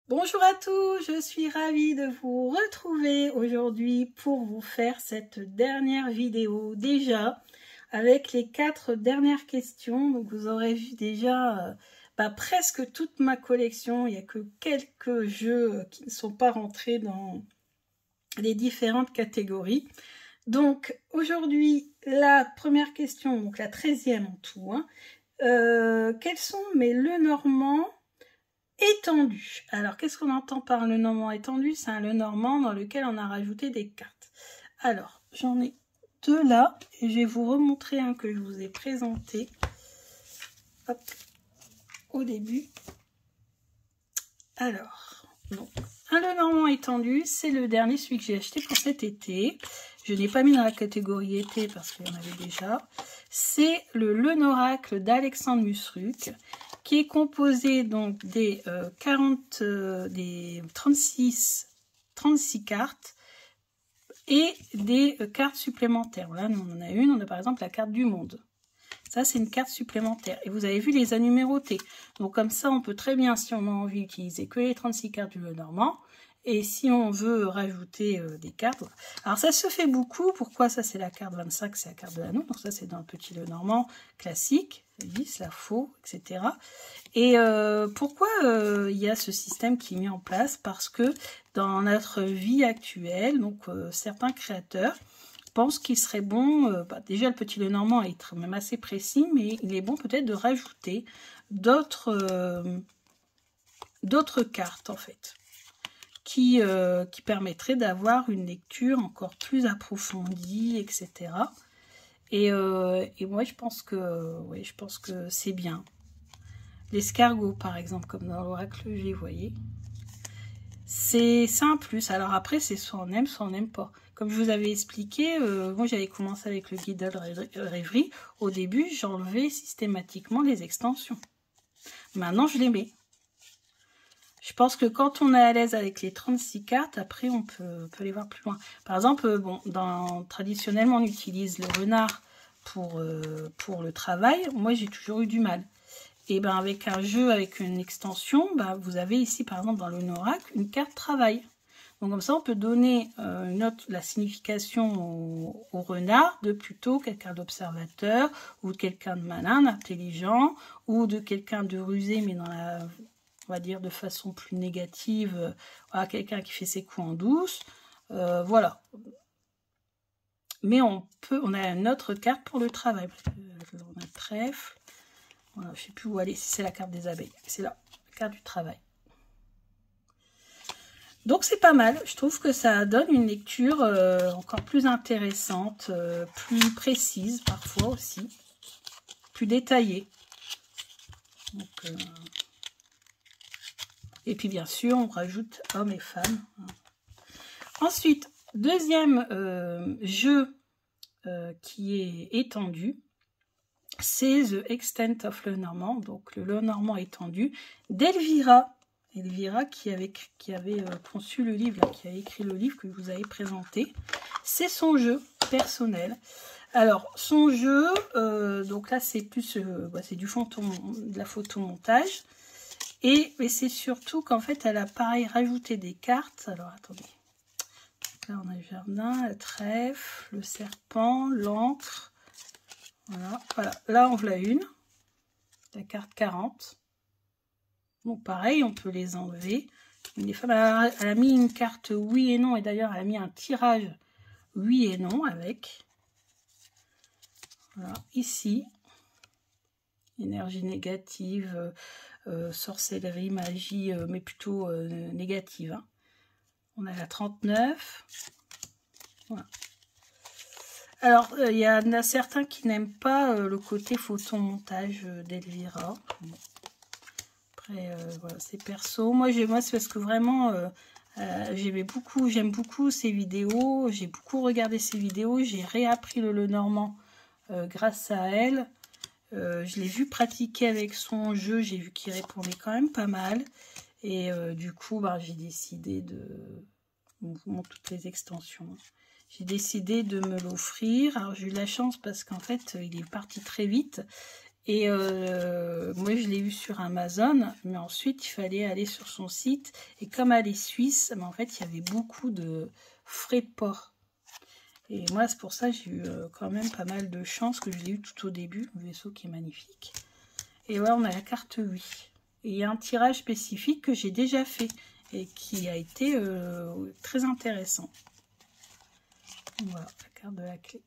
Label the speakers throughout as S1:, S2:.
S1: Bonjour à tous, je suis ravie de vous retrouver aujourd'hui pour vous faire cette dernière vidéo déjà avec les 4 dernières questions. Donc vous aurez vu déjà presque toute ma collection, il n'y a que quelques jeux qui ne sont pas rentrés dans les différentes catégories. Donc aujourd'hui la première question, donc la 13e en tout, quels sont mes Lenormand étendu. Alors, qu'est-ce qu'on entend par le Lenormand étendu? C'est un Lenormand dans lequel on a rajouté des cartes. Alors, j'en ai 2 là, et je vais vous remontrer un que je vous ai présenté. Hop, au début. Alors, donc, un Lenormand étendu, c'est le dernier, celui que j'ai acheté pour cet été. Je n'ai pas mis dans la catégorie été parce qu'il y en avait déjà. C'est le Lenoracle d'Alexandre Musruc, qui est composé donc des 36 cartes et des cartes supplémentaires. Là, nous on en a une, on a par exemple la carte du monde. Ça, c'est une carte supplémentaire. Et vous avez vu, les a numérotées. Donc comme ça, on peut très bien, si on a envie, utiliser que les 36 cartes du Lenormand. Et si on veut rajouter des cartes, voilà. Alors ça se fait beaucoup. Pourquoi? Ça c'est la carte 25, c'est la carte de l'anneau. Donc ça c'est dans le petit Lenormand classique, la 10, la faux, etc. Et pourquoi il y a ce système qui est mis en place? Parce que dans notre vie actuelle, donc certains créateurs pensent qu'il serait bon, déjà le petit Lenormand est même assez précis, mais il est bon peut-être de rajouter d'autres cartes en fait. Qui permettrait d'avoir une lecture encore plus approfondie, etc. Et moi, je pense que c'est bien. L'escargot, par exemple, comme dans l'oracle G, vous voyez. C'est un plus. Alors après, c'est soit on aime, soit on n'aime pas. Comme je vous avais expliqué, moi, j'avais commencé avec le guide de rêverie. Au début, j'enlevais systématiquement les extensions. Maintenant, je les mets. Je pense que quand on est à l'aise avec les 36 cartes, après on peut les voir plus loin. Par exemple, bon, traditionnellement on utilise le renard pour le travail. Moi j'ai toujours eu du mal. Et ben avec un jeu, avec une extension, vous avez ici par exemple dans le Norac une carte travail. Donc comme ça on peut donner la signification au renard de plutôt quelqu'un d'observateur, ou de quelqu'un de malin, d'intelligent, ou de quelqu'un de rusé mais dans la... on va dire de façon plus négative, à quelqu'un qui fait ses coups en douce, voilà. Mais on a une autre carte pour le travail. On a trèfle, voilà, je ne sais plus où aller, si c'est la carte des abeilles, c'est là, la carte du travail. Donc c'est pas mal, je trouve que ça donne une lecture encore plus intéressante, plus précise parfois aussi, plus détaillée. Donc, et puis bien sûr, on rajoute hommes et femmes. Ensuite, deuxième jeu qui est étendu, c'est The Extent of Lenormand, donc le Lenormand étendu d'Elvira. Elvira qui avait conçu le livre, là, qui a écrit le livre que je vous avais présenté. C'est son jeu personnel. Alors, son jeu, donc là c'est plus c'est du de la photomontage. Et c'est surtout qu'en fait, elle a pareil rajouté des cartes. Alors, attendez. Là, on a le jardin, le trèfle, le serpent, l'encre. Voilà, voilà. Là, on voit une. La carte 40. Donc, pareil, on peut les enlever. Les femmes, elle a mis une carte oui et non. Et d'ailleurs, elle a mis un tirage oui et non avec. Voilà, ici. Énergie négative, sorcellerie, magie, mais plutôt négative. Hein. On a la 39. Voilà. Alors, il y en a certains qui n'aiment pas le côté photomontage d'Elvira. Bon. Après, voilà, c'est perso. Moi, c'est parce que vraiment, j'aime beaucoup ses vidéos. J'ai beaucoup regardé ses vidéos. J'ai réappris le Lenormand grâce à elle. Je l'ai vu pratiquer avec son jeu. J'ai vu qu'il répondait quand même pas mal. Et du coup, j'ai décidé de... On vous montre toutes les extensions. J'ai décidé de me l'offrir. Alors, j'ai eu la chance parce qu'en fait, il est parti très vite. Et moi, je l'ai eu sur Amazon, mais ensuite, il fallait aller sur son site. Et comme elle est suisse, mais en fait, il y avait beaucoup de frais de port. Et moi, c'est pour ça que j'ai eu quand même pas mal de chance, que je l'ai eu tout au début, le vaisseau qui est magnifique. Et là, on a la carte 8. Et il y a un tirage spécifique que j'ai déjà fait et qui a été très intéressant. Voilà, la carte de la clé.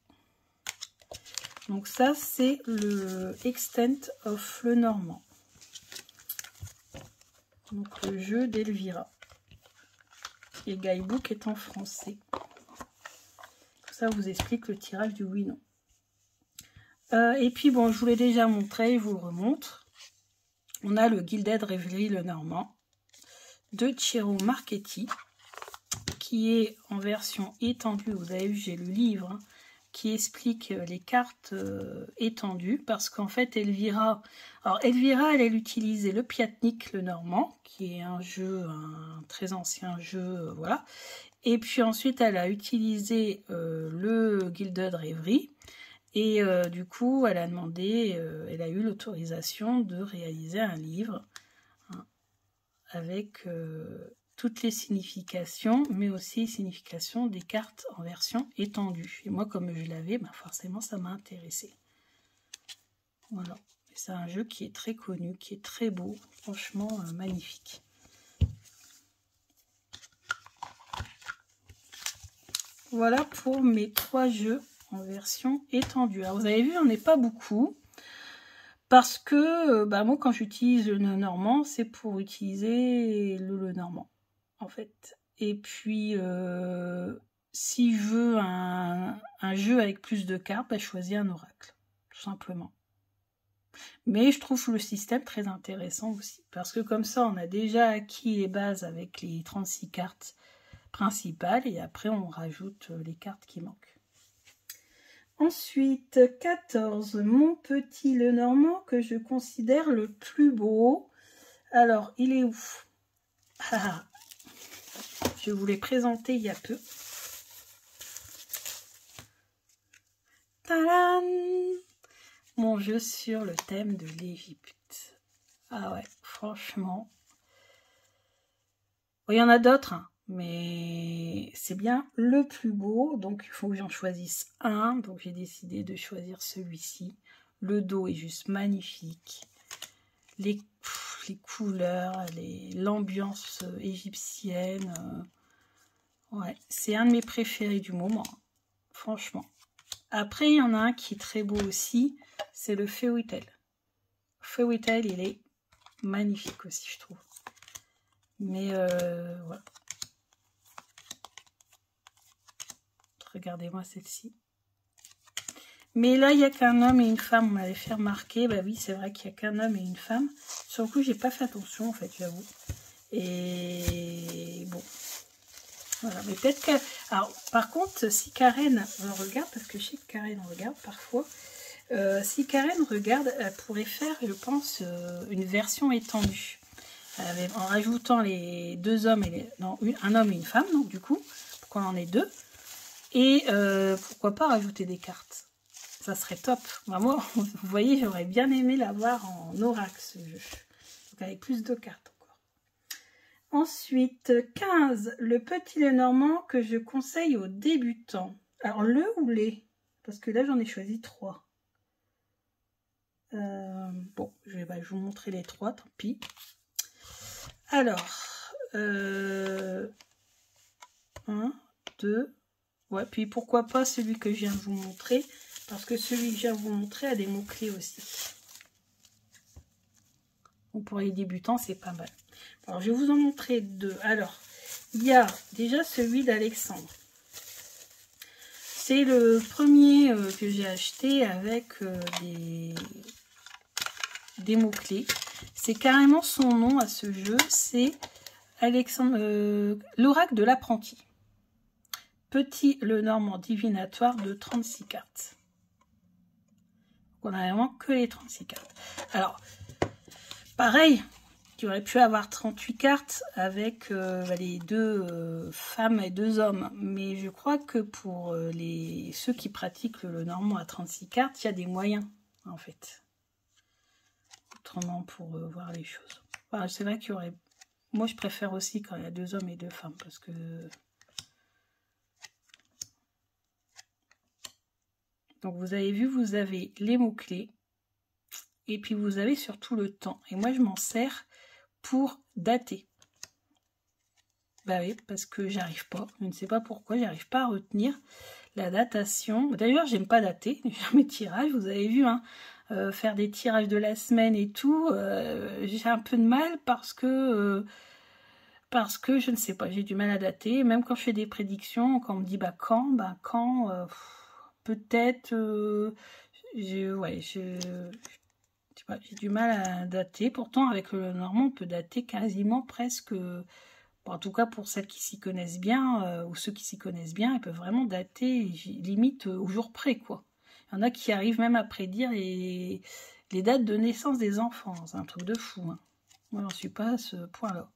S1: Donc ça, c'est le Extent of Lenormand. Donc le jeu d'Elvira. Et le guidebook est en français. Ça vous explique le tirage du oui-non. Et puis bon, je vous l'ai déjà montré, je vous le remontre. On a le Gilded Reverie Lenormand de Ciro Marchetti, qui est en version étendue. Vous avez vu, j'ai le livre hein, qui explique les cartes étendues, parce qu'en fait Elvira, alors Elvira elle utilisait le Piatnik Lenormand, qui est un jeu, un très ancien jeu, voilà. Et puis ensuite, elle a utilisé le Gilded Reverie. Et du coup, elle a demandé, elle a eu l'autorisation de réaliser un livre hein, avec toutes les significations, mais aussi les significations des cartes en version étendue. Et moi, comme je l'avais, bah forcément, ça m'a intéressé. Voilà. C'est un jeu qui est très connu, qui est très beau, franchement magnifique. Voilà pour mes 3 jeux en version étendue. Alors vous avez vu, on n'est pas beaucoup. Parce que bah, moi, quand j'utilise le Lenormand, c'est pour utiliser le Lenormand, en fait. Et puis, si je veux un jeu avec plus de cartes, bah, je choisis un oracle, tout simplement. Mais je trouve le système très intéressant aussi. Parce que comme ça, on a déjà acquis les bases avec les 36 cartes principales. Et après, on rajoute les cartes qui manquent. Ensuite, 14, mon petit Lenormand que je considère le plus beau. Alors, il est où? Je vous l'ai présenté il y a peu. Tadam! Mon jeu sur le thème de l'Égypte. Ah ouais, franchement. Bon, il y en a d'autres, hein, mais c'est bien le plus beau. Donc, il faut que j'en choisisse un. Donc, j'ai décidé de choisir celui-ci. Le dos est juste magnifique. Les couleurs, l'ambiance égyptienne. Ouais, c'est un de mes préférés du moment. Franchement. Après, il y en a un qui est très beau aussi. C'est le Fairy Tail. Fairy Tail, il est magnifique aussi, je trouve. Mais voilà. Regardez-moi celle-ci. Mais là, il n'y a qu'un homme et une femme. On m'avait fait remarquer. Bah oui, c'est vrai qu'il n'y a qu'un homme et une femme. Sur le coup, j'ai pas fait attention, en fait, j'avoue. Et bon. Voilà, mais peut-être que... Alors, par contre, si Karen regarde, parce que je sais que Karen regarde parfois, si Karen regarde, elle pourrait faire, je pense, une version étendue. En rajoutant les 2 hommes et un homme et une femme, donc du coup, pour qu'on en ait 2. Et pourquoi pas rajouter des cartes. Ça serait top. Bah, moi, vous voyez, j'aurais bien aimé l'avoir en oracle, ce jeu. Donc avec plus de cartes encore. Ensuite, 15. Le petit Lenormand que je conseille aux débutants. Alors, le ou les? Parce que là, j'en ai choisi 3. Bon, je vais vous montrer les 3, tant pis. Alors, 1, 2... Ouais, puis pourquoi pas celui que je viens de vous montrer, parce que celui que je viens de vous montrer a des mots-clés aussi. Donc pour les débutants, c'est pas mal. Alors, je vais vous en montrer 2. Alors, il y a déjà celui d'Alexandre. C'est le premier que j'ai acheté avec des mots-clés. C'est carrément son nom à ce jeu, c'est Alexandre, l'oracle de l'apprenti. Petit Lenormand divinatoire de 36 cartes. On a vraiment que les 36 cartes. Alors, pareil, tu aurais pu avoir 38 cartes avec les 2 femmes et 2 hommes. Mais je crois que pour ceux qui pratiquent le Lenormand à 36 cartes, il y a des moyens, en fait. autrement pour voir les choses. Enfin, c'est vrai qu'il y aurait... Moi, je préfère aussi quand il y a 2 hommes et 2 femmes, parce que... Donc, vous avez vu, vous avez les mots-clés, et puis vous avez surtout le temps. Et moi, je m'en sers pour dater. Bah oui, parce que j'arrive pas. Je ne sais pas pourquoi, j'arrive pas à retenir la datation. D'ailleurs, j'aime pas dater mes tirages. Vous avez vu, hein, faire des tirages de la semaine et tout. J'ai un peu de mal parce que je ne sais pas, j'ai du mal à dater. Même quand je fais des prédictions, quand on me dit quand, peut-être. J'ai du mal à dater. Pourtant, avec le normand, on peut dater quasiment presque. Bon, en tout cas, pour celles qui s'y connaissent bien, ou ceux qui s'y connaissent bien, ils peuvent vraiment dater limite au jour près, quoi. Il y en a qui arrivent même à prédire les dates de naissance des enfants. C'est un truc de fou, hein. Moi, j'en suis pas à ce point-là.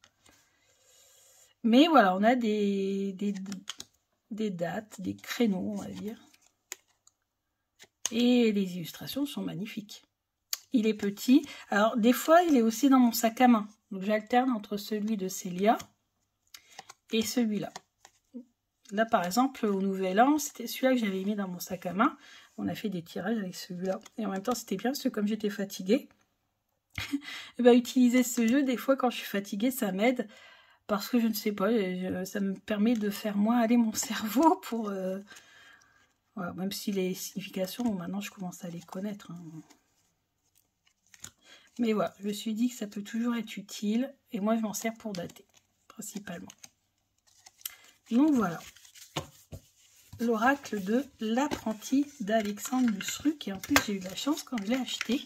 S1: Mais voilà, on a des dates, des créneaux, on va dire. Et les illustrations sont magnifiques. Il est petit. Alors, des fois, il est aussi dans mon sac à main. Donc, j'alterne entre celui de Célia et celui-là. Là, par exemple, au Nouvel An, c'était celui-là que j'avais mis dans mon sac à main. On a fait des tirages avec celui-là. Et en même temps, c'était bien parce que comme j'étais fatiguée, et ben, utiliser ce jeu, des fois, quand je suis fatiguée, ça m'aide. Parce que je ne sais pas, ça me permet de faire moins aller mon cerveau pour... voilà, même si les significations, bon, maintenant, je commence à les connaître, hein. Mais voilà, je me suis dit que ça peut toujours être utile. Et moi, je m'en sers pour dater, principalement. Donc voilà, l'oracle de l'apprenti d'Alexandre Busruc. Et en plus, j'ai eu de la chance quand je l'ai acheté.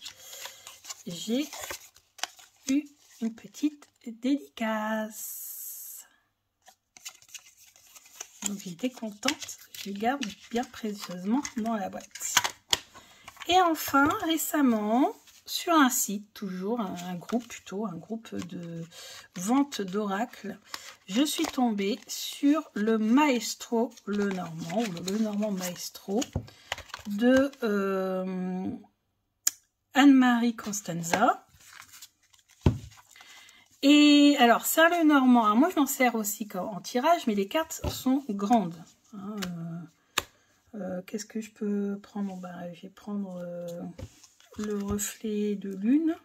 S1: J'ai eu une petite dédicace. Donc j'étais contente. Je garde bien précieusement dans la boîte. Et enfin, récemment... sur un site, toujours, un groupe de vente d'oracles, je suis tombée sur le Maestro Lenormand, ou le Lenormand Maestro, de Anne-Marie Costanza. Et alors, ça, le Lenormand, moi je m'en sers aussi en tirage, mais les cartes sont grandes. Hein, qu'est-ce que je peux prendre? Bon, je vais prendre... le reflet de lune.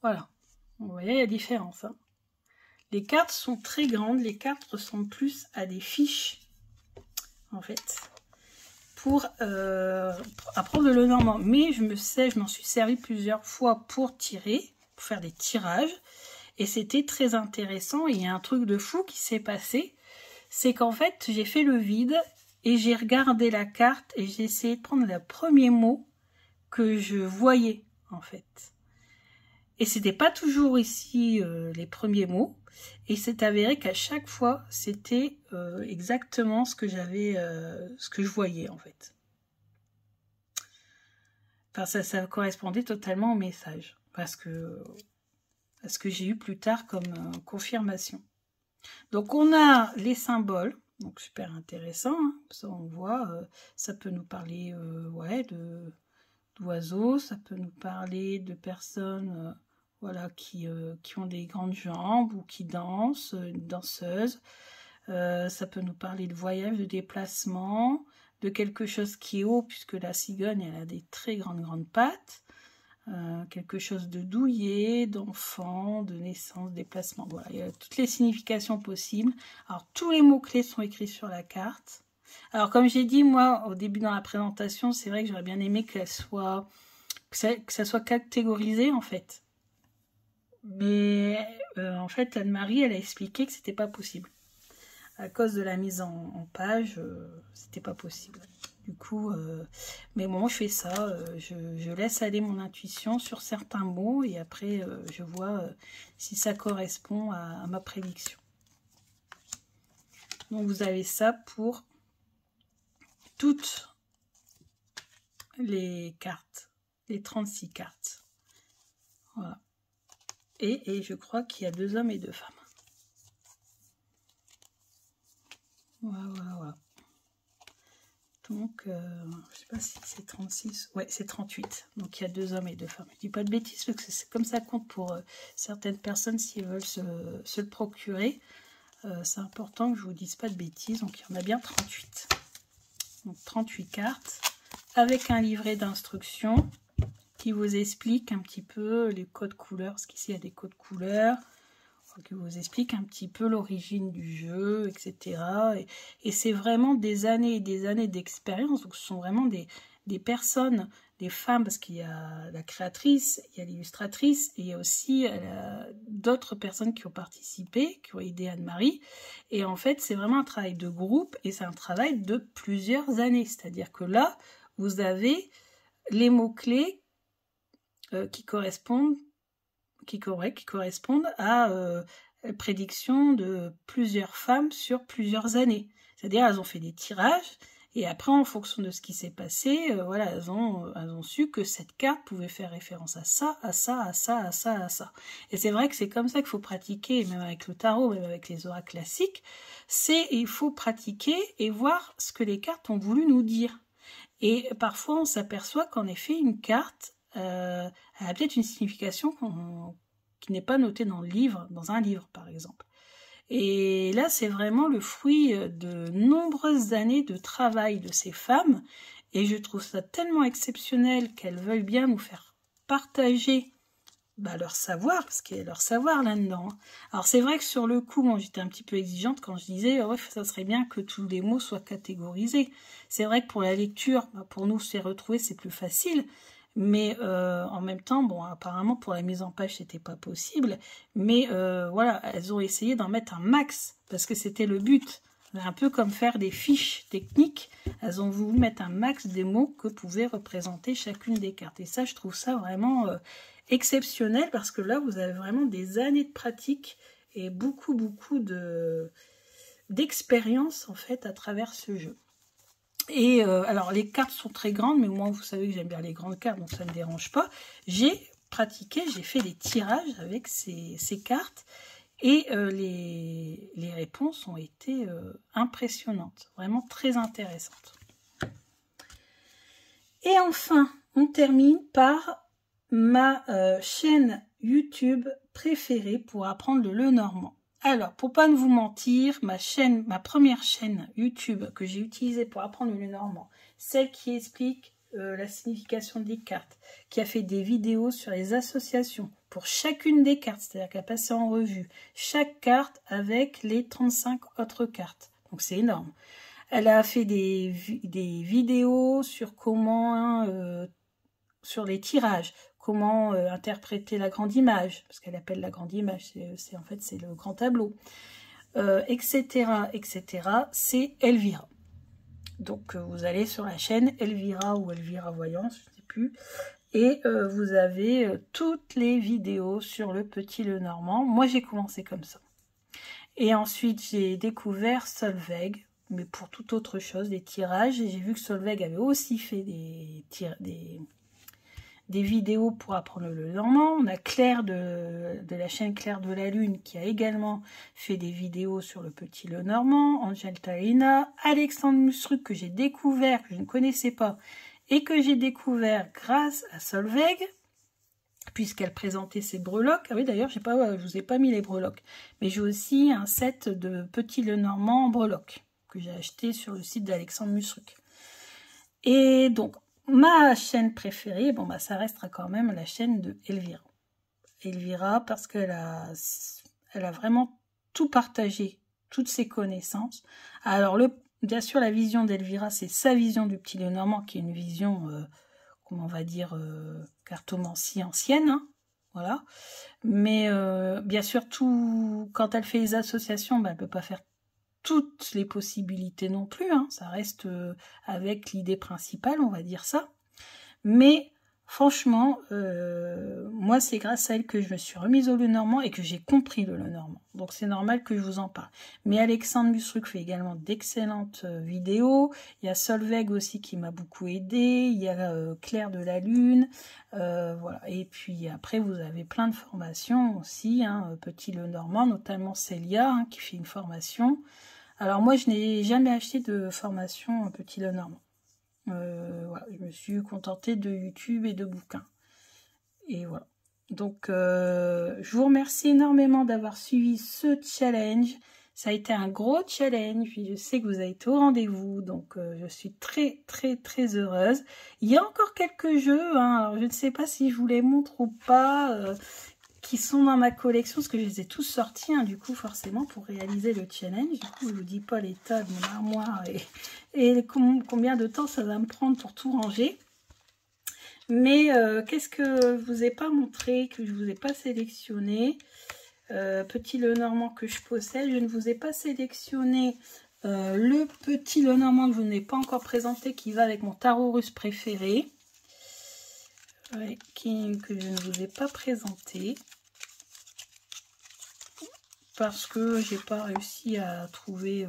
S1: Voilà. Vous voyez la différence, hein. Les cartes sont très grandes. Les cartes ressemblent plus à des fiches, en fait, pour apprendre le Lenormand. Mais je m'en suis servi plusieurs fois pour tirer, pour faire des tirages. Et c'était très intéressant. Et il y a un truc de fou qui s'est passé. C'est qu'en fait, j'ai fait le vide et j'ai regardé la carte et j'ai essayé de prendre le premier mot que je voyais, en fait. Et c'était pas toujours ici les premiers mots. Et c'est avéré qu'à chaque fois, c'était exactement ce que j'avais, ce que je voyais, en fait. Enfin, ça correspondait totalement au message. Parce que j'ai eu plus tard comme confirmation. Donc, on a les symboles, donc super intéressant, hein. Ça, on voit, ça peut nous parler d'oiseaux, ça peut nous parler de personnes voilà, qui ont des grandes jambes ou qui dansent, une danseuse. Ça peut nous parler de voyage, de déplacement, de quelque chose qui est haut, puisque la cigogne, elle a des très grandes pattes. Quelque chose de douillet, d'enfant, de naissance, déplacement. Voilà, il y a toutes les significations possibles. Alors, tous les mots-clés sont écrits sur la carte. Alors, comme j'ai dit, moi, au début dans la présentation, c'est vrai que j'aurais bien aimé que ça soit catégorisé, en fait. Mais, en fait, Anne-Marie, elle a expliqué que c'était pas possible. À cause de la mise en page, c'était pas possible. Du coup, mais bon, je fais ça, je laisse aller mon intuition sur certains mots et après, je vois si ça correspond à ma prédiction. Donc, vous avez ça pour toutes les cartes, les 36 cartes. Voilà. Et je crois qu'il y a 2 hommes et 2 femmes. Voilà. Donc, je ne sais pas si c'est 36. Ouais, c'est 38. Donc, il y a 2 hommes et 2 femmes. Je ne dis pas de bêtises, parce que c'est comme ça compte pour certaines personnes s'ils veulent se le procurer. C'est important que je ne vous dise pas de bêtises. Donc, il y en a bien 38. Donc, 38 cartes avec un livret d'instructions qui vous explique un petit peu les codes couleurs. Parce qu'ici, il y a des codes couleurs. Qui vous explique un petit peu l'origine du jeu, etc. Et c'est vraiment des années et des années d'expérience. Donc, ce sont vraiment des personnes, des femmes, parce qu'il y a la créatrice, il y a l'illustratrice, et il y a aussi d'autres personnes qui ont participé, qui ont aidé Anne-Marie. Et en fait, c'est vraiment un travail de groupe, et c'est un travail de plusieurs années. C'est-à-dire que là, vous avez les mots-clés qui correspondent à la prédiction de plusieurs femmes sur plusieurs années. C'est-à-dire, elles ont fait des tirages, et après, en fonction de ce qui s'est passé, voilà, elles ont su que cette carte pouvait faire référence à ça, à ça, à ça, à ça, à ça. Et c'est vrai que c'est comme ça qu'il faut pratiquer, même avec le tarot, même avec les oracles classiques, il faut pratiquer et voir ce que les cartes ont voulu nous dire. Et parfois, on s'aperçoit qu'en effet, une carte, elle a peut-être une signification qui n'est pas notée dans un livre par exemple. Et là, c'est vraiment le fruit de nombreuses années de travail de ces femmes, et je trouve ça tellement exceptionnel qu'elles veuillent bien nous faire partager leur savoir, parce qu'il y a leur savoir là-dedans. Alors c'est vrai que sur le coup, moi j'étais un petit peu exigeante quand je disais ouais, ça serait bien que tous les mots soient catégorisés. C'est vrai que pour la lecture, pour nous se retrouver, c'est plus facile. Mais en même temps, bon, apparemment pour la mise en page, c'était pas possible. Mais voilà, elles ont essayé d'en mettre un max, parce que c'était le but. Un peu comme faire des fiches techniques. Elles ont voulu mettre un max des mots que pouvait représenter chacune des cartes. Et ça, je trouve ça vraiment exceptionnel, parce que là, vous avez vraiment des années de pratique et beaucoup d'expérience, en fait, à travers ce jeu. Et alors, les cartes sont très grandes, mais moi, vous savez que j'aime bien les grandes cartes, donc ça ne me dérange pas. J'ai pratiqué, j'ai fait des tirages avec ces cartes, et les réponses ont été impressionnantes, vraiment très intéressantes. Et enfin, on termine par ma chaîne YouTube préférée pour apprendre le Lenormand. Alors, pour pas vous mentir, ma première chaîne YouTube que j'ai utilisée pour apprendre le Lenormand, celle qui explique la signification des cartes, qui a fait des vidéos sur les associations pour chacune des cartes, c'est-à-dire qu'elle a passé en revue chaque carte avec les 35 autres cartes. Donc c'est énorme. Elle a fait des vidéos sur comment, sur les tirages, comment interpréter la grande image, parce qu'elle appelle la grande image, en fait c'est le grand tableau, etc., etc. C'est Elvira. Donc vous allez sur la chaîne Elvira ou Elvira Voyance, je ne sais plus, et vous avez toutes les vidéos sur le petit Lenormand. Moi j'ai commencé comme ça. Et ensuite j'ai découvert Solveig, mais pour toute autre chose, des tirages, et j'ai vu que Solveig avait aussi fait des vidéos pour apprendre le Lenormand. On a Claire de la chaîne Claire de la Lune qui a également fait des vidéos sur le petit Lenormand, Angel Talina, Alexandre Musruc que j'ai découvert, que je ne connaissais pas, et que j'ai découvert grâce à Solveig, puisqu'elle présentait ses breloques. Ah oui, d'ailleurs, je vous ai pas mis les breloques, mais j'ai aussi un set de petits Lenormand en breloques que j'ai acheté sur le site d'Alexandre Musruc. Et donc, ma chaîne préférée, bon, ça restera quand même la chaîne de Elvira. Elvira, parce qu'elle a vraiment tout partagé, toutes ses connaissances. Alors, bien sûr, la vision d'Elvira, c'est sa vision du petit Lenormand, qui est une vision, comment on va dire, cartomancie ancienne, hein, voilà. Mais, bien sûr, quand elle fait les associations, elle ne peut pas faire toutes les possibilités non plus, hein. Ça reste avec l'idée principale, on va dire ça. Mais franchement, moi c'est grâce à elle que je me suis remise au Lenormand et que j'ai compris le Lenormand. Donc c'est normal que je vous en parle. Mais Alexandre Musruc fait également d'excellentes vidéos. Il y a Solveig aussi qui m'a beaucoup aidé. Il y a Claire de la Lune. Voilà. Et puis après vous avez plein de formations aussi, hein, petit Lenormand, notamment Célia, qui fait une formation. Alors moi je n'ai jamais acheté de formation petit Lenormand. Voilà, je me suis contentée de YouTube et de bouquins. Et voilà. Donc, je vous remercie énormément d'avoir suivi ce challenge. Ça a été un gros challenge, puis je sais que vous avez été au rendez-vous, donc je suis très heureuse. Il y a encore quelques jeux, hein, alors je ne sais pas si je vous les montre ou pas, qui sont dans ma collection, parce que je les ai tous sortis, hein, du coup, forcément, pour réaliser le challenge. Du coup, je vous dis pas l'état de mon armoire et combien de temps ça va me prendre pour tout ranger. Mais qu'est-ce que je vous ai pas montré, que je vous ai pas sélectionné? Petit Lenormand que je possède. Je ne vous ai pas sélectionné le petit Lenormand que je n'ai pas encore présenté, qui va avec mon tarot russe préféré. Ouais, que je ne vous ai pas présenté. Parce que j'ai pas réussi à trouver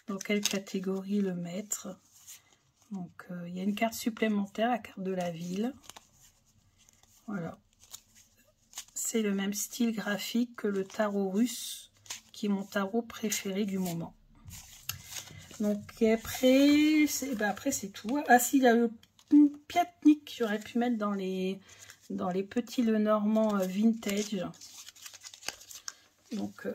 S1: dans quelle catégorie le mettre. Donc il y a une carte supplémentaire, la carte de la ville. Voilà. C'est le même style graphique que le tarot russe, qui est mon tarot préféré du moment. Donc après, c'est tout. Ah si, il y a le Piatnik que j'aurais pu mettre dans les petits Lenormand vintage. Donc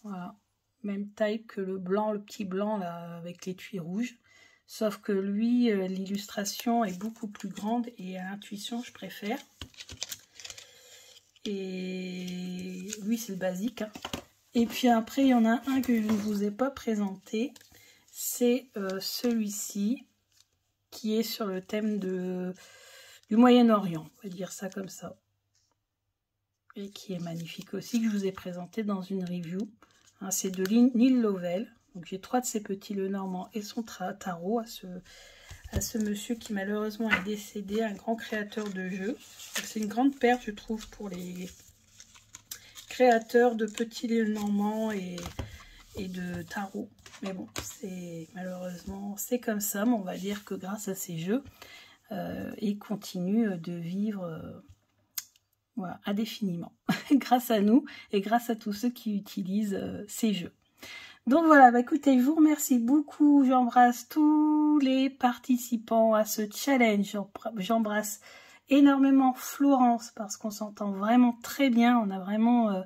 S1: voilà, même taille que le blanc, le petit blanc là avec l'étui rouge. Sauf que lui, l'illustration est beaucoup plus grande et à l'intuition, je préfère. Et lui, c'est le basique. Hein. Et puis après, il y en a un que je ne vous ai pas présenté. C'est celui-ci, qui est sur le thème du Moyen-Orient. On va dire ça comme ça. Et qui est magnifique aussi, que je vous ai présenté dans une review. Hein, c'est de Neil Lovell. Donc j'ai 3 de ces petits Lenormand et son tarot à ce monsieur qui malheureusement est décédé, un grand créateur de jeux. C'est une grande perte, je trouve, pour les créateurs de petits Lenormand et de tarot. Mais bon, malheureusement, c'est comme ça. Mais on va dire que grâce à ces jeux, il continue de vivre voilà, indéfiniment. Grâce à nous et grâce à tous ceux qui utilisent ces jeux. Donc voilà, bah écoutez, je vous remercie beaucoup. J'embrasse tous les participants à ce challenge. J'embrasse énormément Florence parce qu'on s'entend vraiment très bien. On a vraiment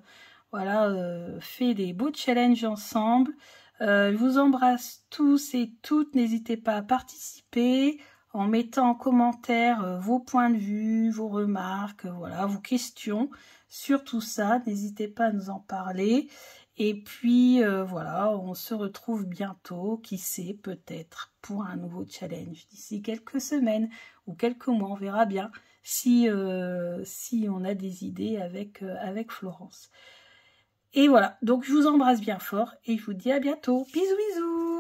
S1: fait des beaux challenges ensemble. Je vous embrasse tous et toutes. N'hésitez pas à participer en mettant en commentaire vos points de vue, vos remarques, voilà, vos questions sur tout ça. N'hésitez pas à nous en parler. Et puis, voilà, on se retrouve bientôt, qui sait, peut-être, pour un nouveau challenge. D'ici quelques semaines ou quelques mois, on verra bien si on a des idées avec Florence. Et voilà, donc je vous embrasse bien fort et je vous dis à bientôt. Bisous, bisous!